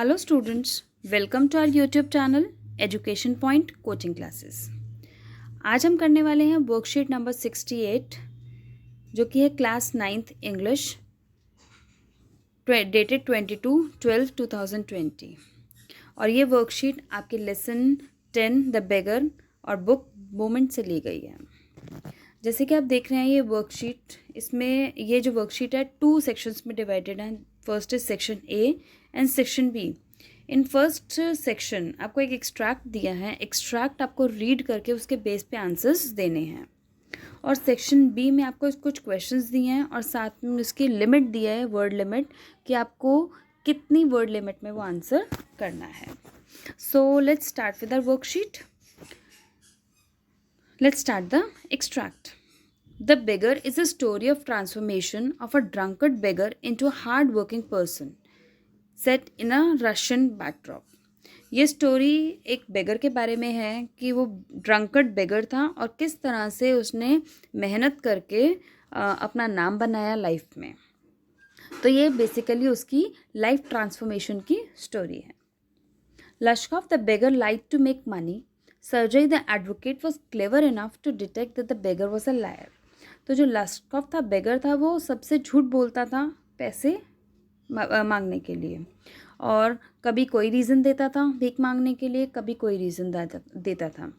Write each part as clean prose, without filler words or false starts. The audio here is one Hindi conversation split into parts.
Hello students, welcome to our YouTube channel education point coaching classes. आज हम करने वाले हैं वर्कशीट नंबर 68 जो कि है क्लास 9th इंग्लिश डेटेड 22/12/2020। और ये वर्कशीट आपके लेसन 10 द बेगर और बुक मोमेंट से ली गई है। जैसे कि आप देख रहे हैं ये वर्कशीट, इसमें ये जो वर्कशीट है 2 सेक्शंस में डिवाइडेड है। First is section A and section B. In first section आपको एक एक्सट्रैक्ट दिया है, एक्सट्रैक्ट आपको रीड करके उसके बेस पे आंसर्स देने हैं। और सेक्शन बी में आपको कुछ क्वेश्चंस दिए हैं और साथ में उसकी लिमिट दिया है, वर्ड लिमिट, कि आपको कितनी वर्ड लिमिट में वो आंसर करना है। So let's start with our worksheet. Let's start the extract. The Beggar is a story of transformation of a drunkard beggar into a hard-working person, set in a Russian backdrop. ये स्टोरी एक बेगर के बारे में है कि वो ड्रंकर्ड बेगर था और किस तरह से उसने मेहनत करके अपना नाम बनाया लाइफ में। तो ये बेसिकली उसकी लाइफ ट्रांसफॉर्मेशन की स्टोरी है। Lashkov the beggar lied to make money. Sergei the advocate was clever enough to detect that the beggar was a liar. तो जो लश्कॉफ था, बेगर था, वो सबसे झूठ बोलता था पैसे मांगने के लिए, और कभी कोई रीज़न देता था भीख मांगने के लिए, कभी कोई रीज़न देता था।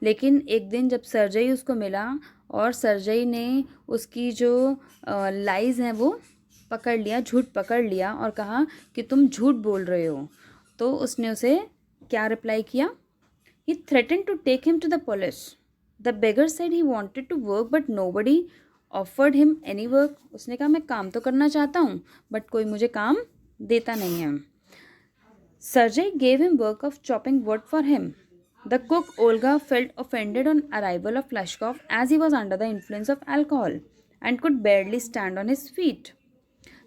लेकिन एक दिन जब सर्जई उसको मिला और सर्जई ने उसकी जो लाइज हैं वो पकड़ लिया, झूठ पकड़ लिया और कहा कि तुम झूठ बोल रहे हो, तो उसने उसे क्या रिप्लाई किया? He threatened to take him to the police. The beggar said he wanted to work but nobody offered him any work. उसने कहा मैं काम तो करना चाहता हूँ बट कोई मुझे काम देता नहीं है। Sergei gave him work of chopping wood for him. The cook Olga felt offended on arrival of Lashkov as he was under the influence of alcohol and could barely stand on his feet.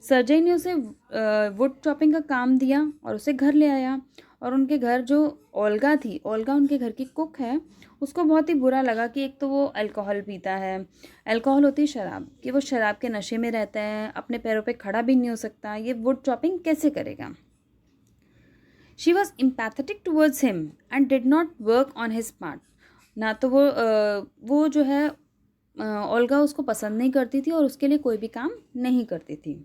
सर्जई ने उसे वुड चॉपिंग का काम दिया और उसे घर ले आया, और उनके घर जो ओल्गा थी, ओल्गा उनके घर की कुक है, उसको बहुत ही बुरा लगा कि एक तो वो अल्कोहल पीता है, अल्कोहल होती है शराब, कि वो शराब के नशे में रहता है, अपने पैरों पे खड़ा भी नहीं हो सकता, ये वुड चॉपिंग कैसे करेगा। She was empathetic towards him and did not work on his part. ना तो वो जो है ओल्गा उसको पसंद नहीं करती थी और उसके लिए कोई भी काम नहीं करती थी।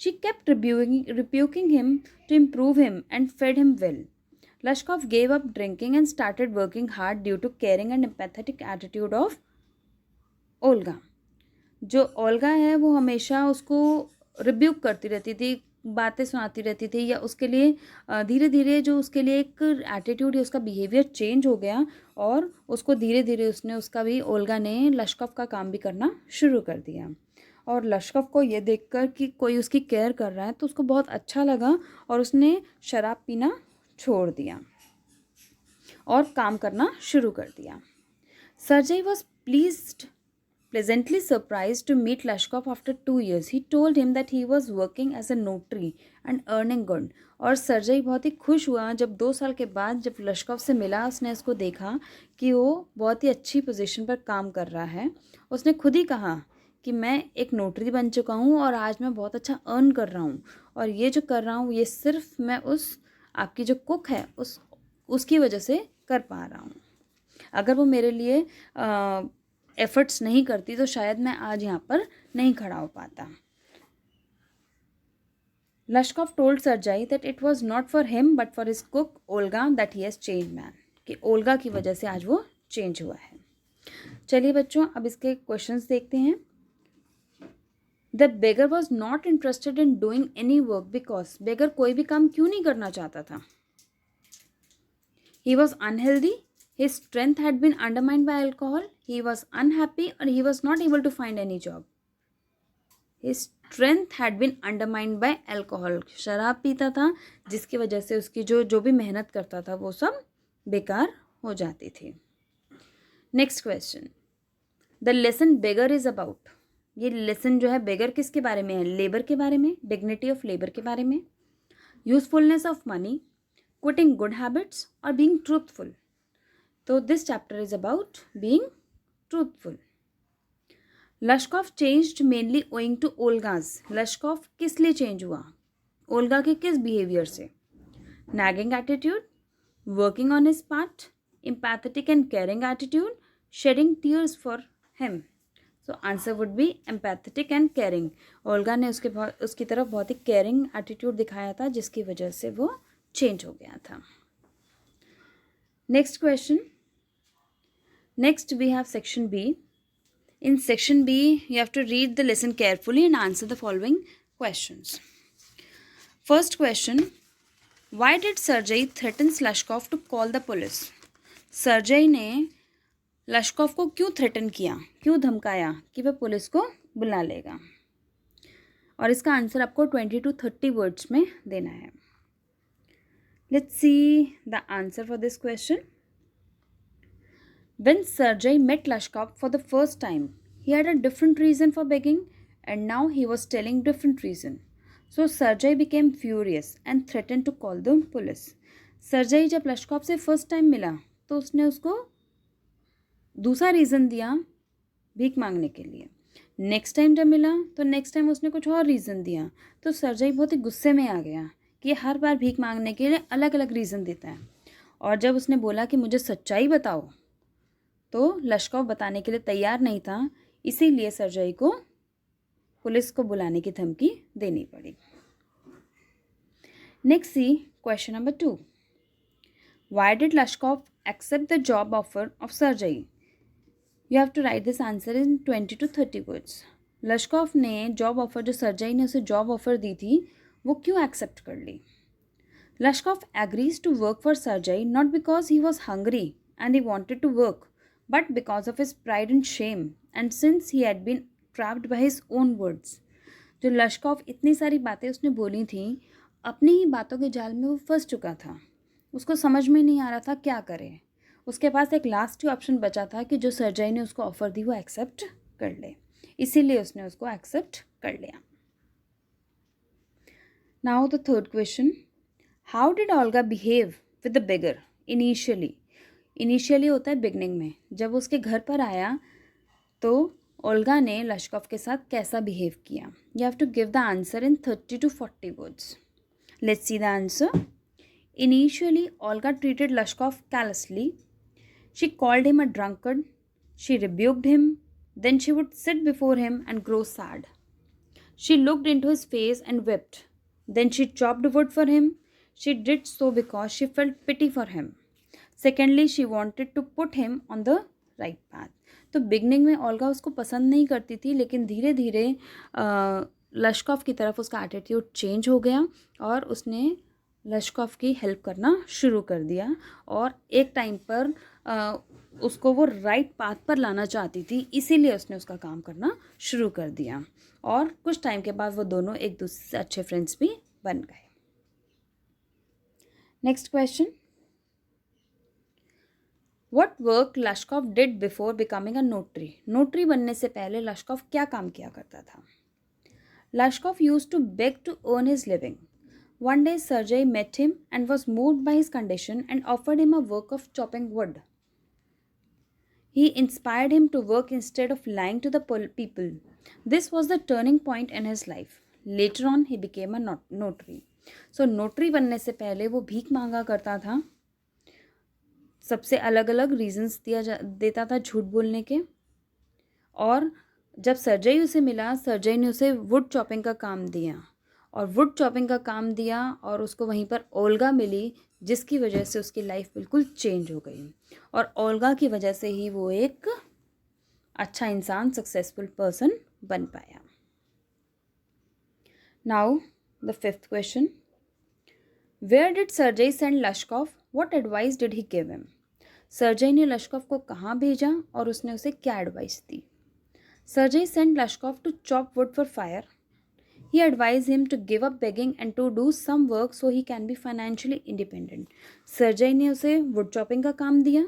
She kept rebuking him to improve him and fed him well. Lashkov gave up drinking and started working hard due to caring and empathetic attitude of Olga. जो ओल्गा है वो हमेशा उसको रिब्यूक करती रहती थी, बातें सुनाती रहती थी, या उसके लिए धीरे धीरे जो उसके लिए एक एटीट्यूड या उसका बिहेवियर चेंज हो गया और उसको धीरे धीरे उसका भी, ओल्गा ने लश्कव का काम भी करना शुरू कर दिया। और लश्कव को ये देखकर कि कोई उसकी केयर कर रहा है तो उसको बहुत अच्छा लगा और उसने शराब पीना छोड़ दिया और काम करना शुरू कर दिया। सर्जई was pleasantly surprised to meet Lashkov after 2 years. He told him that he was working as a notary and earning good. और सर्जई बहुत ही खुश हुआ जब 2 साल के बाद जब लश्कव से मिला, उसने उसको देखा कि वो बहुत ही अच्छी पोजीशन पर काम कर रहा है। उसने खुद ही कहा कि मैं एक नोटरी बन चुका हूँ और आज मैं बहुत अच्छा अर्न कर रहा हूँ, और ये जो कर रहा हूँ ये सिर्फ मैं उस आपकी जो कुक है उसकी वजह से कर पा रहा हूँ। अगर वो मेरे लिए एफर्ट्स नहीं करती तो शायद मैं आज यहाँ पर नहीं खड़ा हो पाता। Lushkoff told Sergei that it was not for him but for his cook Olga that he has change man, कि ओल्गा की वजह से आज वो चेंज हुआ है। चलिए बच्चों, अब इसके क्वेश्चंस देखते हैं। The beggar was not interested in doing any work because, beggar कोई भी काम क्यों नहीं करना चाहता था? He was unhealthy, his strength had been undermined by alcohol, he was unhappy or he was not able to find any job. His strength had been undermined by alcohol. शराब पीता था जिसकी वजह से उसकी जो भी मेहनत करता था वो सब बेकार हो जाती थी। Next question, the lesson beggar is about. ये लेसन जो है बेगर किसके बारे में है? लेबर के बारे में, डिग्निटी ऑफ लेबर के बारे में, usefulness of money, quitting good habits और बीइंग ट्रूथफुल। तो this chapter is about being truthful. Lushkoff changed mainly owing to Olga's. Lushkoff किस लिए चेंज हुआ? ओल्गा के किस बिहेवियर से? nagging attitude, working on his part, empathetic and caring attitude, shedding tears for him. So answer would be empathetic and caring. Olga ने उसकी तरफ बहुत ही caring attitude दिखाया था जिसकी वजह से वो change हो गया था. Next question. Next we have section B. In section B, you have to read the lesson carefully and answer the following questions. First question. Why did Sergei threaten Slushkov to call the police? सर्जई ने लश्कोव को क्यों थ्रेटन किया, क्यों धमकाया कि वह पुलिस को बुला लेगा? और इसका आंसर आपको 20 to 30 वर्ड्स में देना है. Let's see the answer for this question. When Sergei met Lashkov for the first time, he had a different reason for begging, and now he was telling different reason. So Sergei became furious and threatened to call the police. Sergei जब लश्कोव से फर्स्ट टाइम मिला तो उसने उसको दूसरा रीज़न दिया भीख मांगने के लिए. नेक्स्ट टाइम जब मिला तो नेक्स्ट टाइम उसने कुछ और रीज़न दिया. तो सर्जई बहुत ही गुस्से में आ गया कि हर बार भीख मांगने के लिए अलग अलग रीज़न देता है. और जब उसने बोला कि मुझे सच्चाई बताओ तो लश्कोव बताने के लिए तैयार नहीं था, इसीलिए सर्जई को पुलिस को बुलाने की धमकी देनी पड़ी. Next C question number 2. Why did Lashkov accept the job offer of Sergei? You have to write this answer in 20 to 30 words. लश्कोव ने जॉब ऑफर, जो सर्जई ने उसे जॉब ऑफर दी थी, वो क्यों एक्सेप्ट कर ली? लश्कोव agrees to work for Sergei not because he was hungry and he wanted to work, but because of his pride and shame, and since he had been trapped by his own words. जो लश्कोव इतनी सारी बातें उसने बोली थी, अपनी ही बातों के जाल में वो फंस चुका था. उसको समझ में नहीं आ रहा था क्या करे. उसके पास एक लास्ट ही ऑप्शन बचा था कि जो सर्जई ने उसको ऑफ़र दी वो एक्सेप्ट कर ले, इसीलिए उसने उसको एक्सेप्ट कर लिया. Now the third question. How did Olga behave with the beggar initially? Initially होता है बिगनिंग में. जब उसके घर पर आया तो ओल्गा ने लश्कोव के साथ कैसा बिहेव किया? You have to give the answer in 30 to 40 words. Let's see the answer. Initially, Olga treated Lashkov callously. She called him a drunkard. She rebuked him. Then she would sit before him and grow sad. She looked into his face and wept. Then she chopped wood for him. She did so because she felt pity for him. Secondly, she wanted to put him on the right path. तो बिगनिंग में ओल्गा उसको पसंद नहीं करती थी, लेकिन धीरे धीरे लश्कोव की तरफ उसका एटीट्यूड चेंज हो गया और उसने लश्कोव की हेल्प करना शुरू कर दिया. और एक टाइम पर उसको वो राइट पाथ पर लाना चाहती थी, इसीलिए उसने उसका काम करना शुरू कर दिया. और कुछ टाइम के बाद वो दोनों एक दूसरे से अच्छे फ्रेंड्स भी बन गए. Next question. What work Lushkoff did before becoming a notary? Notary बनने से पहले लश्कोव क्या काम किया करता था? Lushkoff used to beg to earn his living. One day Sergei met him and was moved by his condition and offered him a work of chopping wood. He inspired him to work instead of lying to the people. This was the turning point in his life. Later on he became a notary. So notary बनने से पहले वो भीख मांगा करता था. सबसे अलग अलग रीजंस देता था झूठ बोलने के. और जब सर्जई उसे मिला, सर्जई ने उसे वुड चॉपिंग का काम दिया और वुड चॉपिंग का काम दिया और उसको वहीं पर ओल्गा मिली, जिसकी वजह से उसकी लाइफ बिल्कुल चेंज हो गई. और ओल्गा की वजह से ही वो एक अच्छा इंसान, सक्सेसफुल पर्सन बन पाया. Now the fifth question. Where did Sergei send Lushkoff? What advice did he give him? Sergei ने लश्कोव को कहाँ भेजा और उसने उसे क्या एडवाइस दी? Sergei send Lushkoff to chop wood for fire. He advised him to give up begging and to do some work so he can be financially independent. सर्जई ने उसे वुड चॉपिंग का काम दिया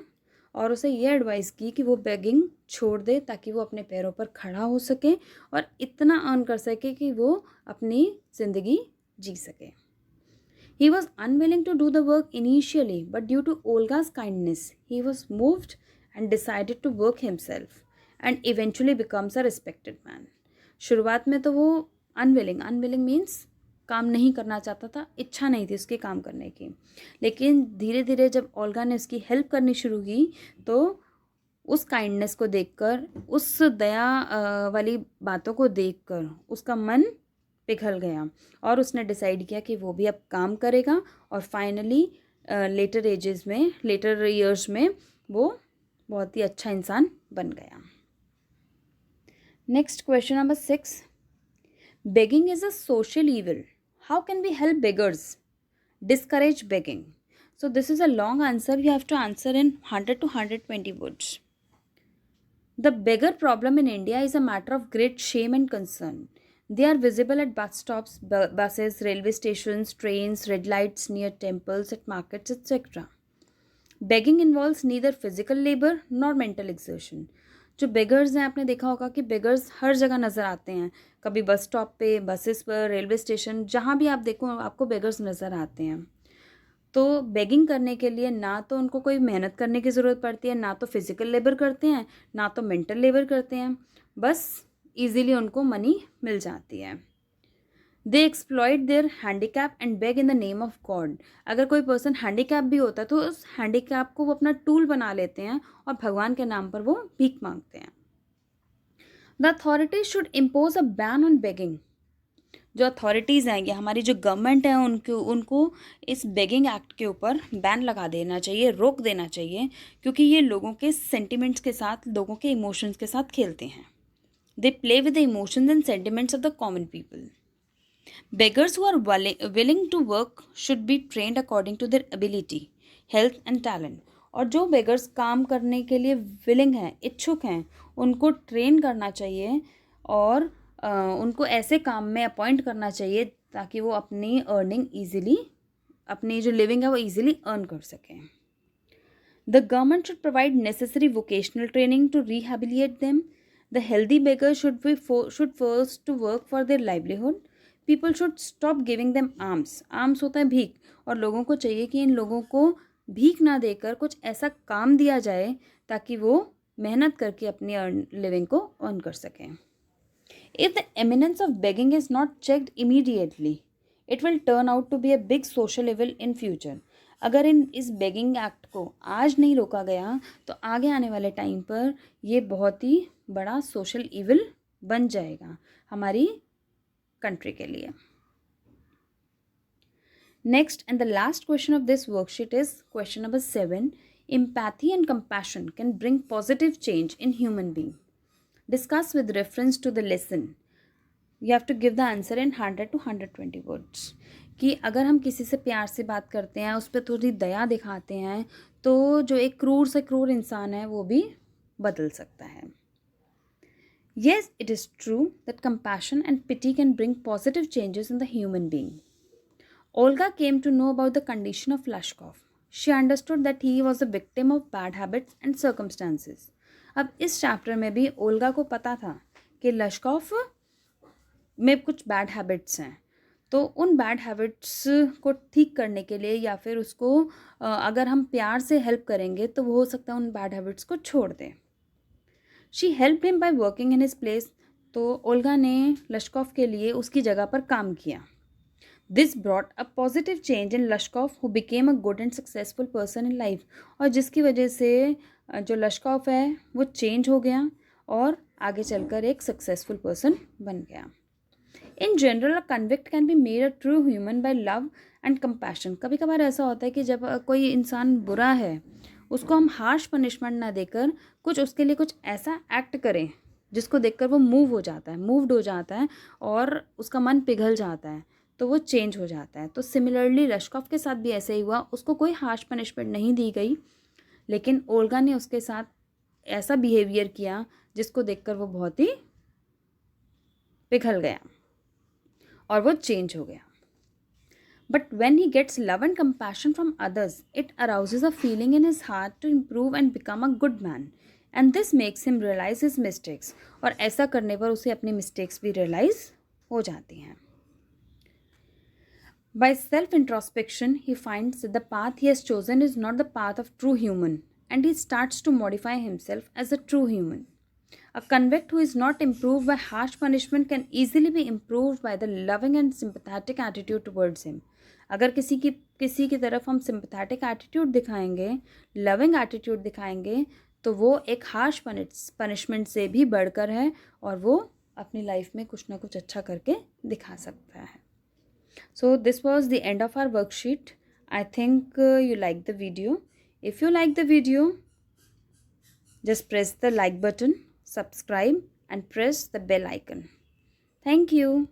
और उसे ये एडवाइस की कि वो बेगिंग छोड़ दे ताकि वो अपने पैरों पर खड़ा हो सके और इतना अर्न कर सके कि वो अपनी ज़िंदगी जी सके. He was unwilling to do the work initially, but due to Olga's kindness, he was moved and decided to work himself and eventually becomes a respected man. शुरुआत में तो वो अनविलिंग मीन्स काम नहीं करना चाहता था, इच्छा नहीं थी उसके काम करने की। लेकिन धीरे धीरे जब ओल्गा ने उसकी हेल्प करनी शुरू की तो उस काइंडनेस को देखकर, उस दया वाली बातों को देखकर उसका मन पिघल गया और उसने डिसाइड किया कि वो भी अब काम करेगा और फाइनली लेटर ईयर्स में वो बहुत ही अच्छा इंसान बन गया। Next question number 6, begging is a social evil. How can we help beggars? Discourage begging. So this is a long answer. You have to answer in 100 to 120 words. The beggar problem in India is a matter of great shame and concern. They are visible at bus stops, buses, railway stations, trains, red lights, near temples, at markets, etc. Begging involves neither physical labor nor mental exertion. जो बेगर्स हैं, आपने देखा होगा कि बेगर्स हर जगह नज़र आते हैं, कभी बस स्टॉप पे, बसेस पर, रेलवे स्टेशन, जहाँ भी आप देखो आपको बेगर्स नज़र आते हैं। तो बेगिंग करने के लिए ना तो उनको कोई मेहनत करने की ज़रूरत पड़ती है, ना तो फिज़िकल लेबर करते हैं, ना तो मेंटल लेबर करते हैं, बस ईज़िली उनको मनी मिल जाती है। They exploit their handicap and beg in the name of God. अगर कोई पर्सन हैंडीकैप भी होता है तो उस हैंडीकैप को वो अपना टूल बना लेते हैं और भगवान के नाम पर वो भीख मांगते हैं। The authorities should impose a ban on begging. जो अथॉरिटीज़ हैं, या हमारी जो गवर्नमेंट है, उनको इस बेगिंग एक्ट के ऊपर बैन लगा देना चाहिए, रोक देना चाहिए, क्योंकि ये लोगों के सेंटिमेंट्स के साथ, लोगों के इमोशंस के साथ खेलते हैं। They play with the emotions and sentiments of the common people. Beggars who are willing to work should be trained according to their ability, health and talent. और जो बेगर्स काम करने के लिए विलिंग हैं, इच्छुक हैं, उनको ट्रेन करना चाहिए और उनको ऐसे काम में अपॉइंट करना चाहिए ताकि वो अपनी अर्निंग ईजिली, अपनी जो लिविंग है वो ईजिली अर्न कर सकें। The government should provide necessary vocational training to rehabilitate them. The healthy beggars should forced to work for their livelihood. People should stop giving them alms. Alms होता है भीख, और लोगों को चाहिए कि इन लोगों को भीख ना देकर कुछ ऐसा काम दिया जाए ताकि वो मेहनत करके अपनी लिविंग को अर्न कर सकें। If the eminence of begging is not checked immediately, it will turn out to be a big social evil in future. अगर इस बेगिंग एक्ट को आज नहीं रोका गया तो आगे आने वाले टाइम पर ये बहुत ही बड़ा सोशल इविल बन जाएगा हमारी कंट्री के लिए। Next and the last question of this worksheet is question number 7, empathy and compassion can bring positive change in human being. Discuss with reference to the lesson. You have to give the answer in 100 to 120 words. कि अगर हम किसी से प्यार से बात करते हैं, उस पर थोड़ी दया दिखाते हैं, तो जो एक क्रूर से क्रूर इंसान है वो भी बदल सकता है। Yes, it is true that compassion and pity can bring positive changes in the human being. Olga came to know about the condition of Lashkov. She understood that he was a victim of bad habits and circumstances. अब इस चैप्टर में भी ओल्गा को पता था कि लश्कॉफ में कुछ बैड हैबिट्स हैं, तो उन बैड हैबिट्स को ठीक करने के लिए या फिर उसको अगर हम प्यार से हेल्प करेंगे तो वो हो सकता है उन बैड हैबिट्स को छोड़ दें। She help him by working in his place. तो ओल्गा ने लश्कॉफ के लिए उसकी जगह पर काम किया। This brought a positive change in लश्कॉफ who became a good and successful person in life. और जिसकी वजह से जो लश्कॉफ है वो चेंज हो गया और आगे चलकर एक सक्सेसफुल पर्सन बन गया। In general a convict can be made a true human by love and compassion. कभी कभार ऐसा होता है कि जब कोई इंसान बुरा है उसको हम हार्श पनिशमेंट ना देकर कुछ उसके लिए कुछ ऐसा एक्ट करें जिसको देखकर वो मूव्ड हो जाता है और उसका मन पिघल जाता है, तो वो चेंज हो जाता है। तो सिमिलरली लश्कॉफ के साथ भी ऐसे ही हुआ। उसको कोई हार्श पनिशमेंट नहीं दी गई, लेकिन ओल्गा ने उसके साथ ऐसा बिहेवियर किया जिसको देखकर वो बहुत ही पिघल गया और वो चेंज हो गया। But when he gets love and compassion from others, it arouses a feeling in his heart to improve and become a good man. And this makes him realize his mistakes. और ऐसा करने पर उसे अपनी mistakes भी realize हो जाती हैं। By self-introspection, he finds that the path he has chosen is not the path of true human, and he starts to modify himself as a true human. A convict who is not improved by harsh punishment can easily be improved by the loving and sympathetic attitude towards him. अगर किसी की तरफ हम sympathetic attitude दिखाएंगे, loving attitude दिखाएंगे, तो वो एक harsh punishment से भी बढ़कर है और वो अपनी लाइफ में कुछ ना कुछ अच्छा करके दिखा सकता है. So this was the end of our worksheet. I think you liked the video. If you like the video, just press the like button, subscribe and press the bell icon. Thank you.